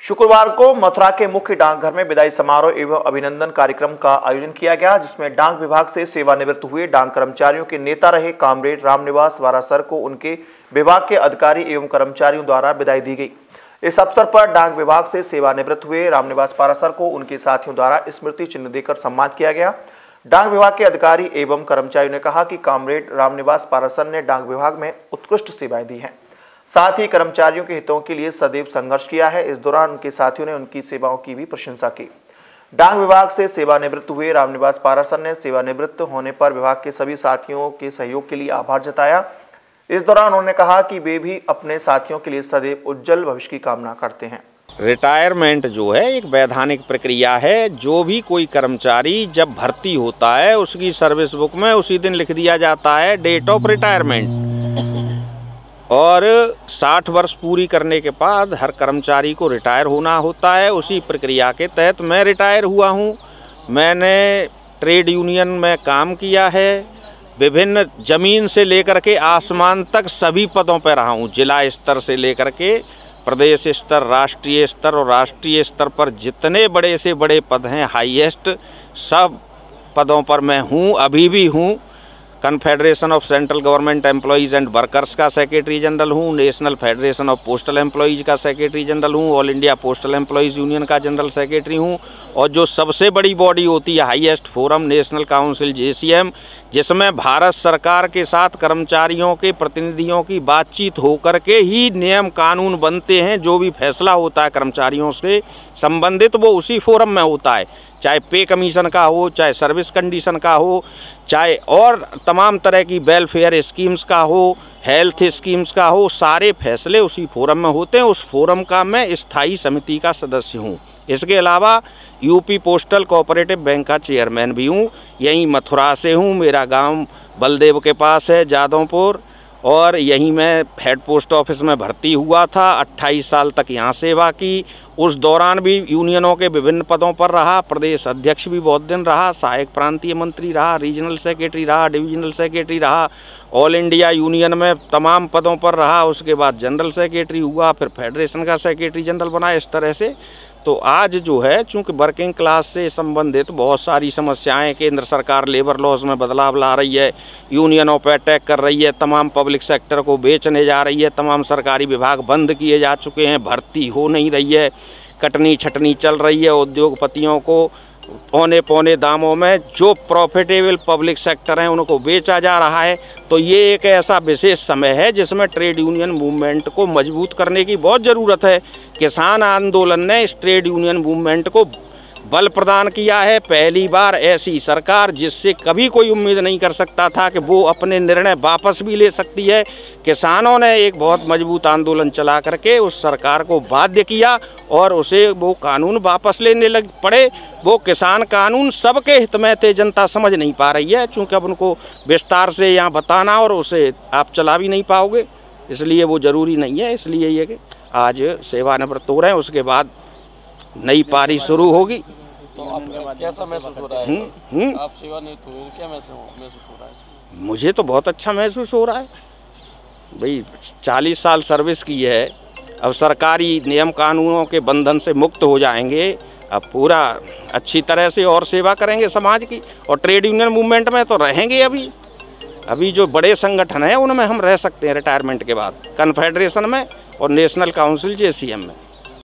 शुक्रवार को मथुरा के मुख्य डाकघर में विदाई समारोह एवं अभिनंदन कार्यक्रम का आयोजन किया गया, जिसमें डाक विभाग से सेवानिवृत्त हुए डाक कर्मचारियों के नेता रहे कॉमरेड रामनिवास पारासर को उनके विभाग के अधिकारी एवं कर्मचारियों द्वारा विदाई दी गई। इस अवसर पर डाक विभाग से सेवानिवृत्त हुए रामनिवास पारासर को उनके साथियों द्वारा स्मृति चिन्ह देकर सम्मानित किया गया। डाक विभाग के अधिकारी एवं कर्मचारियों ने कहा कि कॉमरेड रामनिवास पारासर ने डाक विभाग में उत्कृष्ट सेवाएं दी हैं, साथ ही कर्मचारियों के हितों के लिए सदैव संघर्ष किया है। इस दौरान उनके साथियों ने उनकी सेवाओं की भी प्रशंसा की। डाक विभाग से सेवानिवृत्त हुए रामनिवास पारासर ने सेवानिवृत्त होने पर विभाग के सभी साथियों के सहयोग के लिए आभार जताया। इस दौरान उन्होंने कहा कि वे भी अपने साथियों के लिए सदैव उज्जवल भविष्य की कामना करते हैं। रिटायरमेंट जो है एक वैधानिक प्रक्रिया है। जो भी कोई कर्मचारी जब भर्ती होता है उसकी सर्विस बुक में उसी दिन लिख दिया जाता है डेट ऑफ रिटायरमेंट, और 60 वर्ष पूरी करने के बाद हर कर्मचारी को रिटायर होना होता है। उसी प्रक्रिया के तहत मैं रिटायर हुआ हूँ। मैंने ट्रेड यूनियन में काम किया है, विभिन्न ज़मीन से लेकर के आसमान तक सभी पदों पर रहा हूँ। जिला स्तर से लेकर के प्रदेश स्तर, राष्ट्रीय स्तर और राष्ट्रीय स्तर पर जितने बड़े से बड़े पद हैं, हाईएस्ट, सब पदों पर मैं हूँ, अभी भी हूँ। Confederation of central government employees and workers का सेक्रेटरी जनरल हूँ, national federation of postal employees का सेक्रेटरी जनरल हूँ, all India postal employees union का जनरल सेक्रेटरी हूँ, और जो सबसे बड़ी बॉडी होती है highest forum national council JCM, जिसमें भारत सरकार के साथ कर्मचारियों के प्रतिनिधियों की बातचीत होकर के ही नियम कानून बनते हैं। जो भी फैसला होता है कर्मचारियों से संबंधित वो उसी फोरम में होता है, चाहे पे कमीशन का हो, चाहे सर्विस कंडीशन का हो, चाहे और तमाम तरह की वेलफेयर स्कीम्स का हो, हेल्थ स्कीम्स का हो, सारे फैसले उसी फोरम में होते हैं। उस फोरम का मैं स्थायी समिति का सदस्य हूँ। इसके अलावा यूपी पोस्टल कोऑपरेटिव बैंक का चेयरमैन भी हूँ। यहीं मथुरा से हूँ, मेरा गांव बलदेव के पास है, जादवपुर, और यहीं मैं हेड पोस्ट ऑफिस में भर्ती हुआ था। 28 साल तक यहाँ सेवा की। उस दौरान भी यूनियनों के विभिन्न पदों पर रहा, प्रदेश अध्यक्ष भी बहुत दिन रहा, सहायक प्रांतीय मंत्री रहा, रीजनल सेक्रेटरी रहा, डिवीजनल सेक्रेटरी रहा, ऑल इंडिया यूनियन में तमाम पदों पर रहा। उसके बाद जनरल सेक्रेटरी हुआ, फिर फेडरेशन का सेक्रेटरी जनरल बना। इस तरह से तो आज जो है, चूँकि वर्किंग क्लास से संबंधित बहुत सारी समस्याएं, केंद्र सरकार लेबर लॉज में बदलाव ला रही है, यूनियनों पर अटैक कर रही है, तमाम पब्लिक सेक्टर को बेचने जा रही है, तमाम सरकारी विभाग बंद किए जा चुके हैं, भर्ती हो नहीं रही है, कटनी छटनी चल रही है, उद्योगपतियों को पौने पौने दामों में जो प्रॉफिटेबल पब्लिक सेक्टर हैं उनको बेचा जा रहा है। तो ये एक ऐसा विशेष समय है जिसमें ट्रेड यूनियन मूवमेंट को मजबूत करने की बहुत ज़रूरत है। किसान आंदोलन ने इस ट्रेड यूनियन मूवमेंट को बल प्रदान किया है। पहली बार ऐसी सरकार जिससे कभी कोई उम्मीद नहीं कर सकता था कि वो अपने निर्णय वापस भी ले सकती है। किसानों ने एक बहुत मजबूत आंदोलन चला करके उस सरकार को बाध्य किया और उसे वो कानून वापस लेने लग पड़े। वो किसान कानून सबके हित में थे, जनता समझ नहीं पा रही है, चूँकि अब उनको विस्तार से यहाँ बताना और उसे आप चला भी नहीं पाओगे, इसलिए वो ज़रूरी नहीं है। इसलिए ये कि आज सेवानिवृत्त हो रहे हैं, उसके बाद नई पारी शुरू होगी। तो आपको कैसा महसूस हो रहा है? आप सेवानिवृत्त हुए, क्या महसूस हो रहा है? मुझे तो बहुत अच्छा महसूस हो रहा है भाई। 40 साल सर्विस की है, अब सरकारी नियम कानूनों के बंधन से मुक्त हो जाएंगे, अब पूरा अच्छी तरह से और सेवा करेंगे समाज की। और ट्रेड यूनियन मूवमेंट में तो रहेंगे। अभी जो बड़े संगठन हैं उनमें हम रह सकते हैं रिटायरमेंट के बाद, कन्फेडरेशन में और नेशनल काउंसिल JCM में।